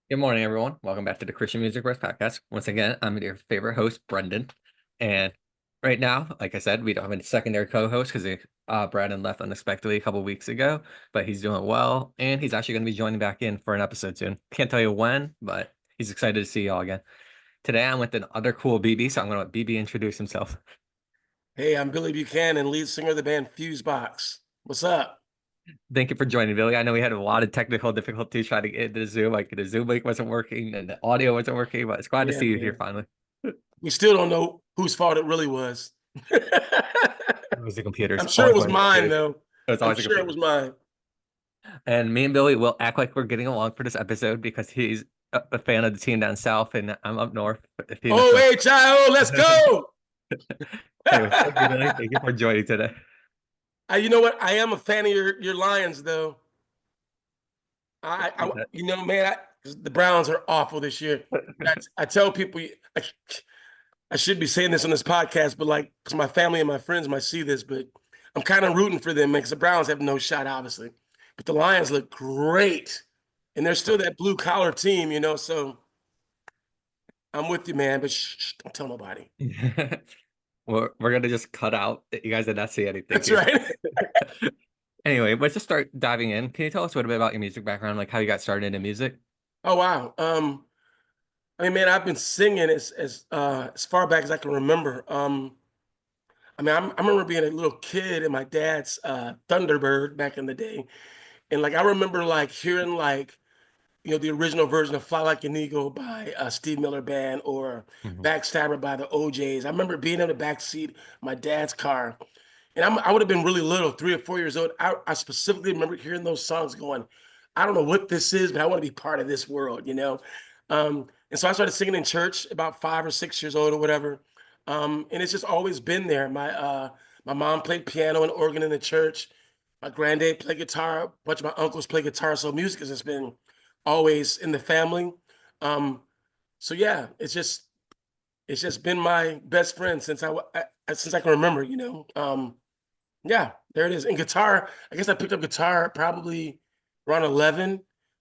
Good morning, everyone. Welcome back to the Christian Music Rest Podcast. Once again, I'm your favorite host, Brendan. And right now, like I said, we don't have a secondary co-host because Brandon left unexpectedly a couple weeks ago, but he's doing well. And he's actually going to be joining back in for an episode soon. Can't tell you when, but he's excited to see y'all again. Today, I'm with another cool BB, so I'm going to let BB introduce himself. Hey, I'm Billy Buchanan, lead singer of the band Fusebox. What's up? Thank you for joining, Billy. I know we had a lot of technical difficulties trying to get into the Zoom. Like the Zoom link wasn't working and the audio wasn't working, but it's glad to Yeah, see you here man. finally. We still don't know whose fault it really was. It was the computers. I'm sure it Always was one of the mine, computers. though. It was I'm always the sure it computers. was mine. And me and Billy will act like we're getting along for this episode because he's a fan of the team down south and I'm up north. If he doesn't Oh, know. hey, child, let's go. Anyway, thank you, Billy. Thank you for joining today. You know what? I am a fan of your Lions, though. Man, 'cause the Browns are awful this year. I tell people, I should be saying this on this podcast, but like, because my family and my friends might see this, but I'm kind of rooting for them, man, because the Browns have no shot, obviously. But the Lions look great, and they're still that blue collar team, So I'm with you, man. But don't tell nobody. We're gonna just cut out that you guys did not see anything That's here. right. Anyway, let's just start diving in. Can you tell us a little bit about your music background, like how you got started in music? Oh wow. I mean, man, I've been singing as far back as I can remember. I remember being a little kid in my dad's Thunderbird back in the day, and like I remember like hearing like the original version of Fly Like an Eagle by Steve Miller Band or Mhm. Backstabber by the OJs. I remember being in the back seat of my dad's car, and I would have been really little, 3 or 4 years old. I specifically remember hearing those songs going, I don't know what this is, but I want to be part of this world. And so I started singing in church about 5 or 6 years old or whatever. And it's just always been there. My mom played piano and organ in the church. My granddad played guitar. A bunch of my uncles play guitar. So music has just been always in the family. Um, so yeah, it's just been my best friend since I can remember. Yeah, there it is. And guitar, I guess I picked up guitar probably around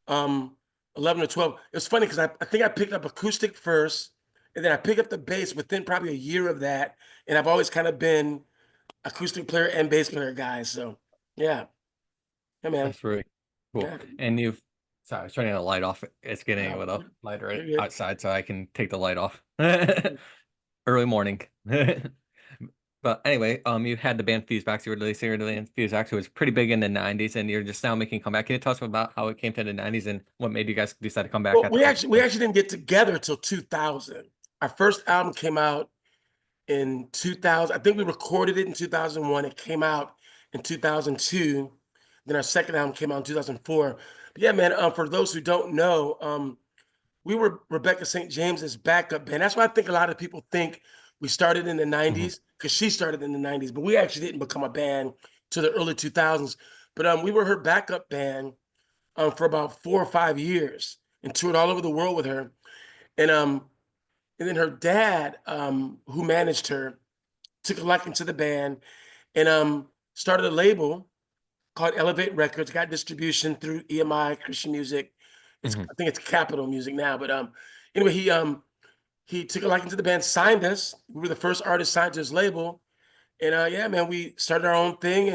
um, 11 or 12. It was funny because I think I picked up acoustic first, and then I picked up the bass within probably a year of that. And I've always kind of been acoustic player and bass player guy. So yeah, yeah, man. That's really cool. Yeah. And sorry, I was turning the light off. It's getting a Uh, little lighter you're good. outside, so I can take the light off. Early morning. But anyway, you had the band Fusebox. You were the lead singer of the band Fusebox, who was pretty big in the 90s, and you're just now making a comeback. Can you tell us about how it came to the 90s and what made you guys decide to come back Well, at the we perfect actually we time? actually didn't get together till 2000. Our first album came out in 2000. I think we recorded it in 2001. It came out in 2002. Then our second album came out in 2004. But yeah, man, for those who don't know, we were Rebecca St. James's backup band. That's why I think a lot of people think we started in the Mhm. 90s because she started in the 90s, but we actually didn't become a band to the early 2000s. But we were her backup band for about 4 or 5 years and toured all over the world with her. And um, and then her dad, who managed her, took a liking to the band and started a label called Elevate Records, got distribution through EMI, Christian Music. Mhm. I think it's Capitol Music now, but anyway, he took a liking to the band, signed us. We were the first artist signed to his label. And yeah, man, we started our own thing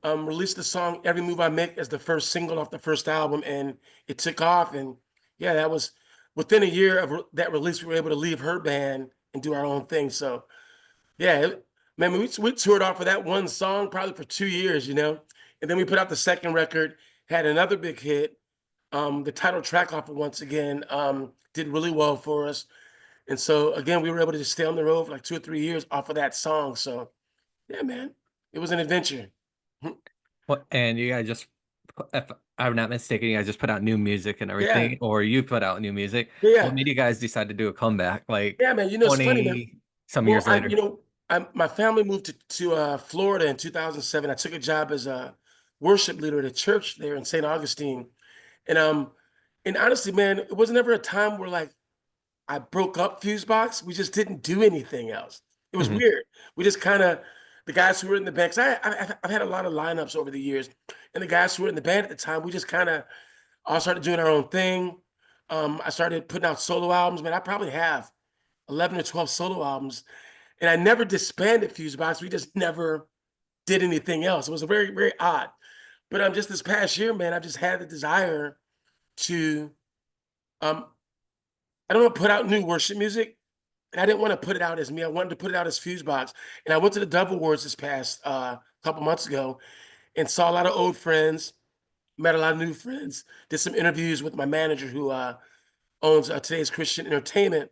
and released the song Every Move I Make as the first single off the first album, and it took off. And yeah, that was within a year of that release, we were able to leave her band and do our own thing. So yeah, man, we toured off of that one song probably for 2 years. And then we put out the second record, had another big hit. The title track off it once again did really well for us. And so again, we were able to just stay on the road for like 2 or 3 years off of that song. So yeah, man, it was an adventure. What, and you guys just, if I'm not mistaken, you guys just put out new music and Yeah, everything, or you put out new music. What yeah, made you guys decide to do a comeback like yeah, man. It's funny, man. 20 some Well, years later? my family moved to Florida in 2007. I took a job as a worship leader at a church there in St. Augustine, and honestly, man, it wasn't ever a time where like I broke up Fusebox. We just didn't do anything else. It was Hmm. weird. We just kind of the guys who were in the band. 'Cause I've had a lot of lineups over the years, and the guys who were in the band at the time, we just kind of all started doing our own thing. I started putting out solo albums. Man, I probably have 11 or 12 solo albums, and I never disbanded Fusebox. We just never did anything else. It was a very, very odd. But just this past year, man, I've just had the desire to um I don't want to put out new worship music. And I didn't want to put it out as me. I wanted to put it out as Fusebox. And I went to the Dove Awards this past couple months ago and saw a lot of old friends, met a lot of new friends, did some interviews with my manager who owns Today's Christian Entertainment.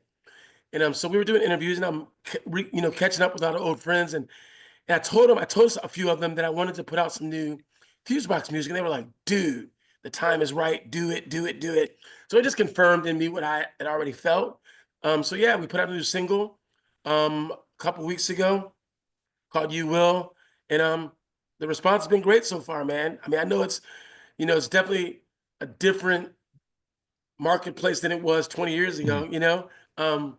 And so we were doing interviews, and I'm catching up with a lot of old friends. And I told a few of them that I wanted to put out some new Fusebox music. And they were like, dude, the time is right. Do it, do it, do it. So it just confirmed in me what I had already felt. So yeah, we put out a new single a couple weeks ago called You Will. And the response has been great so far, man. I mean, I know it's definitely a different marketplace than it was 20 years Mhm. ago.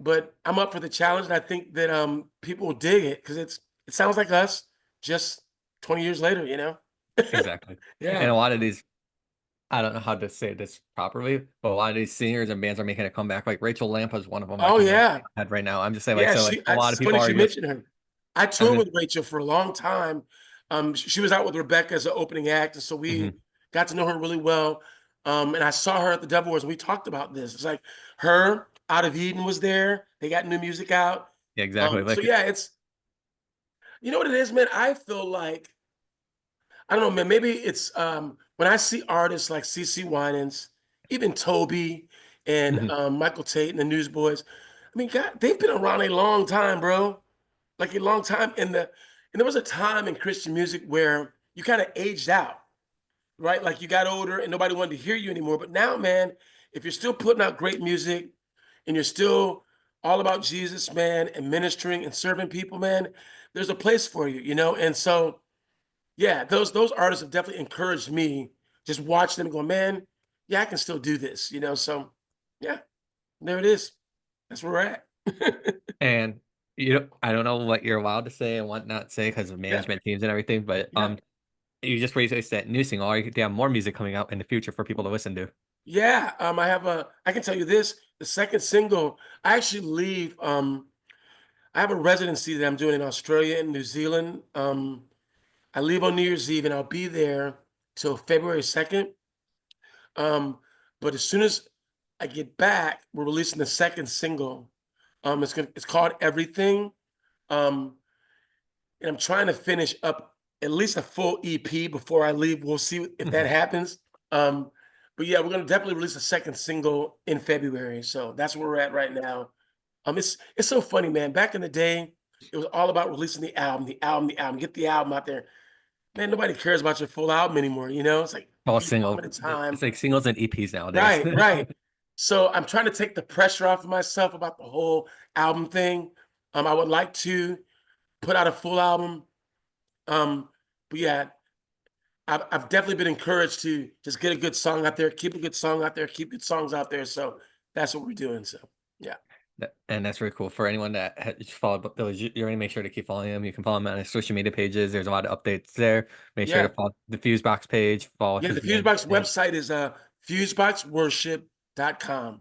But I'm up for the challenge, and I think that people will dig it because it sounds like us just 20 years later. Exactly. And Yeah. a lot of these, I don't know how to say this properly, but a lot of these singers and bands are making a comeback. Like Rachel Lampa is one of them I Oh can name yeah. my head right now. I'm just saying, like, Yeah, so like a lot of it's people funny are she just, mentioned her. I I toured mean, with Rachel for a long time. She was out with Rebecca as an opening act, and so we mhm. got to know her really well. And I saw her at the Devil Wars, and we talked about this. It's like her, Out of Eden was there. They got new music out. Yeah, exactly. So Like, yeah, it's you know what it is, man. I feel like I don't know, man. Maybe it's when I see artists like CC Winans, even Toby and mhm. Michael Tate and the Newsboys. I mean, God, they've been around a long time, bro. Like a long time. And there was a time in Christian music where you kind of aged out, right? Like you got older and nobody wanted to hear you anymore. But now, man, if you're still putting out great music and you're still all about Jesus, man, and ministering and serving people, man, there's a place for you. And so yeah, those artists have definitely encouraged me. Just watch them go, man, yeah, I can still do this. So yeah, there it is. That's where we're at. And I don't know what you're allowed to say and what not to say because of Yeah, management teams and everything, but yeah, you just released that new single. Are you do you have more music coming out in the future for people to listen to? yeah. I can tell you this, the second single, I actually leave. I have a residency that I'm doing in Australia and New Zealand. I leave on New Year's Eve and I'll be there till February 2nd. Um, but as soon as I get back, we're releasing the second single. It's called Everything. Um, and I'm trying to finish up at least a full EP before I leave. We'll see if that happens. Um, but yeah, we're gonna definitely release a second single in February. So that's where we're at right now. It's so funny, man. Back in the day, it was all about releasing the album, the album, the album, get the album out there. Man, nobody cares about your full album anymore. It's like All each album single. at a time. It's like singles and EPs nowadays. Right, right. So I'm trying to take the pressure off of myself about the whole album thing. I would like to put out a full album. But yeah, I've definitely been encouraged to just get a good song out there, keep a good song out there, keep good songs out there. So that's what we're doing. So yeah, And that's really cool for anyone that has followed those. You're going to make sure to keep following them. You can follow him on his social media pages. There's a lot of updates there. Make sure to yeah, follow the Fusebox page, follow yeah. The his Fusebox management, website is fuseboxworship.com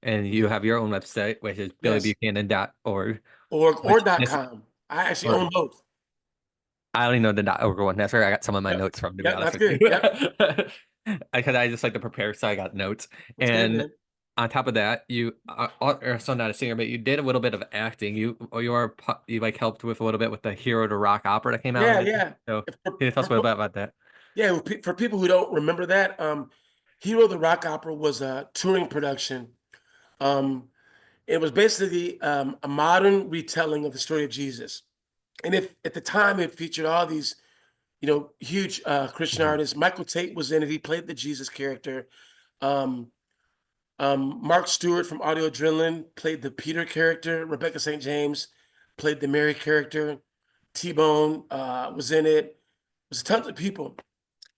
and you have your own website, which is Yes, billybuchanan.org, or which is, .com. I actually or own both. I only know the .org one. That's where I got some of my Yep, notes from, to be yep. honest That's with you. good. Yep, Because I just like to prepare, so I got notes. that's good, And man. on top of that, you are so not a singer, but you did a little bit of acting. You like helped with a little bit with the Hero to Rock opera that came out. Yeah, And yeah. so If can you tell us a little bit about that? Yeah, for people who don't remember that, Hero the Rock Opera was a touring production. Um, it was basically a modern retelling of the story of Jesus. And if at the time it featured all these, huge Christian Mhm. artists. Michael Tate was in it. He played the Jesus character. Um, Mark Stewart from Audio Adrenaline played the Peter character. Rebecca St. James played the Mary character. T-Bone was in it. It was tons of people.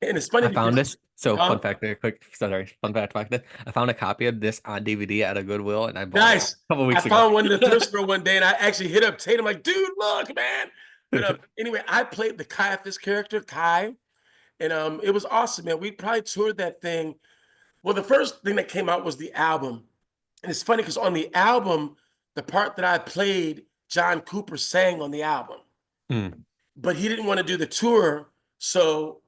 And it's funny I found because, this. So huh? fun fact, very quick. Sorry, fun fact about this. I found a copy of this on DVD at a Goodwill, and I bought it Nice. a couple I weeks ago. found one in the thrift store one day, and I actually hit up Tate. I'm like, dude, look, man. But anyway, I played the Caiaphas character, Kai, and it was awesome, man. We probably toured that thing. Well, the first thing that came out was the album. And it's funny because on the album, the part that I played, John Cooper sang on the album, Mm. but he didn't want to do the tour. So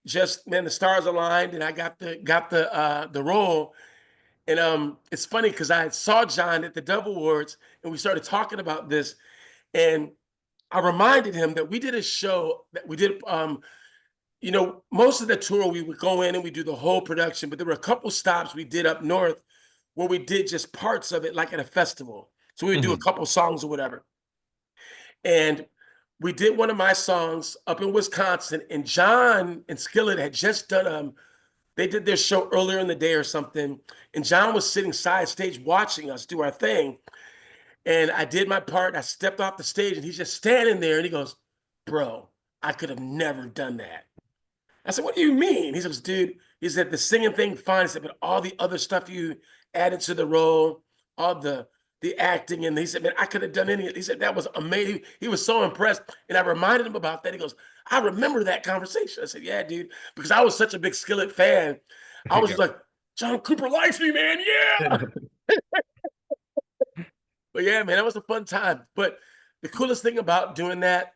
just man, the stars aligned and I got the role. And it's funny because I saw John at the Dove Awards and we started talking about this. And I reminded him that we did a show that we did most of the tour we would go in and we do the whole production, but there were a couple stops we did up north where we did just parts of it like at a festival. So we would do a Mhm. couple songs or whatever. And we did one of my songs up in Wisconsin, and John and Skillet had just done they did their show earlier in the day or something, and John was sitting side stage watching us do our thing. And I did my part, I stepped off the stage, and he's just standing there and he goes, "Bro, I could have never done that." I said, "What do you mean?" He says, "Dude," he said, "the singing thing fine." He said, "But all the other stuff you added to the role, all the acting," and he said, "Man, I could have done any." He said, "That was amazing." He was so impressed. And I reminded him about that. He goes, "I remember that conversation." I said, "Yeah, dude," because I was such a big Skillet fan. I was Yeah. just like, "John Cooper likes me, man. Yeah." But yeah, man, that was a fun time. But the coolest thing about doing that,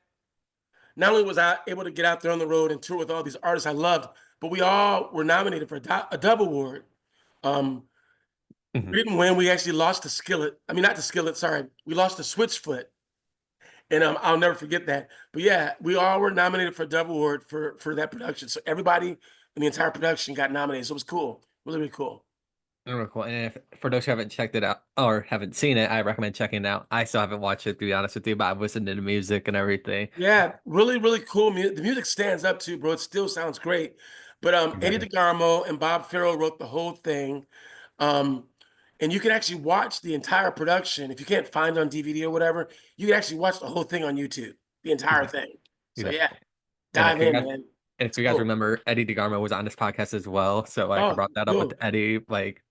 not only was I able to get out there on the road and tour with all these artists I loved, but we all were nominated for a Dove Award. Um, Mhm. we didn't win. We actually lost to Skillet. I mean, not to Skillet. Sorry, we lost to Switchfoot, and I'll never forget that. But yeah, we all were nominated for a Dove Award for that production. So everybody in the entire production got nominated. So it was cool, really, really cool. Real cool. And if, for those who haven't checked it out or haven't seen it, I recommend checking it out. I still haven't watched it, to be honest with you, but I've listened to the music and everything. Yeah, really, really cool. The music stands up too, bro. It still sounds great. But Eddie Exactly. DeGarmo and Bob Farrell wrote the whole thing. Um, and you can actually watch the entire production. If you can't find it on DVD or whatever, you can actually watch the whole thing on YouTube, the entire Exactly. thing. So yeah, Exactly. And dive in, man. if It's you guys cool. remember, Eddie DeGarmo was on this podcast as well. So like I Oh, brought that up with cool. Eddie like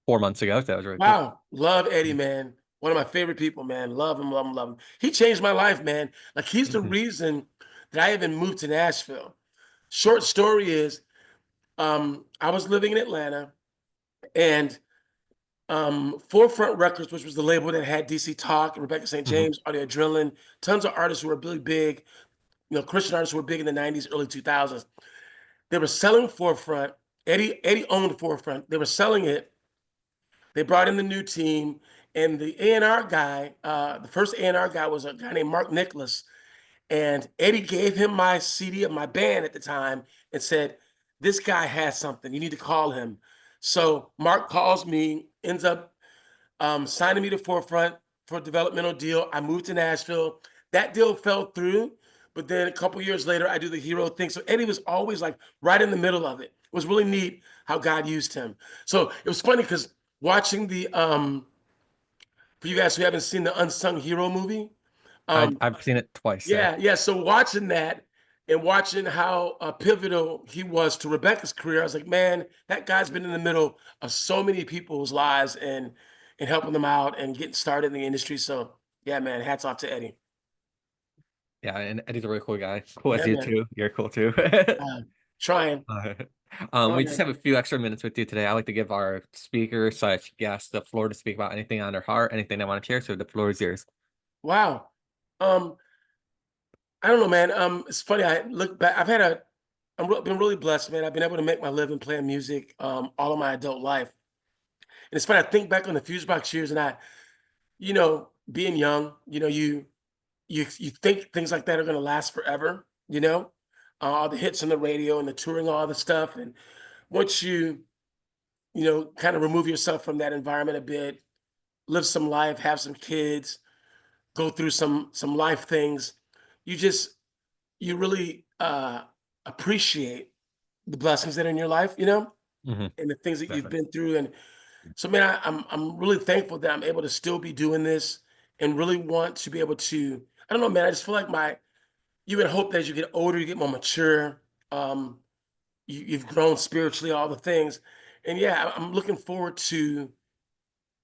4 months ago. So that was really cool. Wow. Love Eddie, man. One of my favorite people, man. Love him, love him, love him. He changed my life, man. Like he's the Mhm. reason that I even moved to Nashville. Short story is, I was living in Atlanta and Forefront Records, which was the label that had DC Talk, Rebecca St. Mhm. James, Audio Adrenaline, tons of artists who were really big, Christian artists who were big in the 90s, early 2000s. They were selling Forefront. Eddie owned Forefront. They were selling it. They brought in the new team, and the A&R guy, the first A&R guy was a guy named Mark Nicholas. And Eddie gave him my CD of my band at the time and said, "This guy has something. You need to call him." So Mark calls me, ends up signing me to Forefront for a developmental deal. I moved to Nashville. That deal fell through, but then a couple years later, I do the hero thing. So Eddie was always like right in the middle of it. It was really neat how God used him. So it was funny because watching the for you guys who haven't seen the Unsung Hero movie, um, I've seen it twice. So yeah, yeah. So watching that and watching how pivotal he was to Rebecca's career, I was like, man, that guy's been in the middle of so many people's lives and helping them out and getting started in the industry. So yeah, man, hats off to Eddie. yeah, and Eddie's a really cool guy. Cool as Yeah, you man. too. You're cool too. Uh, trying, Uh, we just trying. have a few extra minutes with you today. I like to give our speaker such guests the floor to speak about anything on their heart, anything they want to share. So the floor is yours. Wow. Um, I don't know, man. It's funny. I look back. Been really blessed, man. I've been able to make my living playing music all of my adult life. And it's funny. I think back on the Fusebox years, and being young, you think things like that are going to last forever, all the hits on the radio and the touring, all the stuff. And once you kind of remove yourself from that environment a bit, live some life, have some kids, go through some life things, you really appreciate the blessings that are in your life, Hmm. and the things that you've Definitely. been through. And so, man, I'm really thankful that I'm able to still be doing this and really want to be able to. I don't know, man. I just feel like you would hope that as you get older, you get more mature. Um, you've grown spiritually, all the things. And yeah, I'm looking forward to,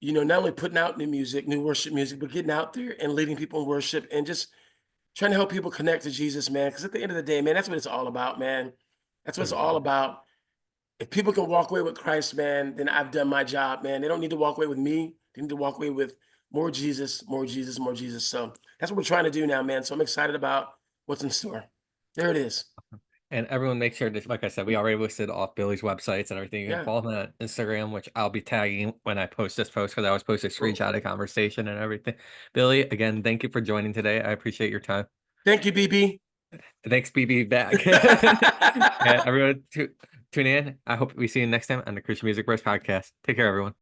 not only putting out new music, new worship music, but getting out there and leading people in worship and just trying to help people connect to Jesus, man. Because at the end of the day, man, that's what it's all about, man. That's what it's all Agreed. about. if people can walk away with Christ, man, then I've done my job, man. They don't need to walk away with me. They need to walk away with more Jesus, more Jesus, more Jesus. So that's what we're trying to do now, man. So I'm excited about what's in store. There it is. And everyone make sure to, like I said, we already listed off Billy's websites and everything. You can Yeah. follow him on Instagram, which I'll be tagging when I post this post because I was posting a Cool. screenshot of conversation and everything. Billy, again, thank you for joining today. I appreciate your time. Thank you, BB. Thanks, BB back. Yeah, everyone tune in. I hope we see you next time on the Christian Music Bros podcast. Take care, everyone.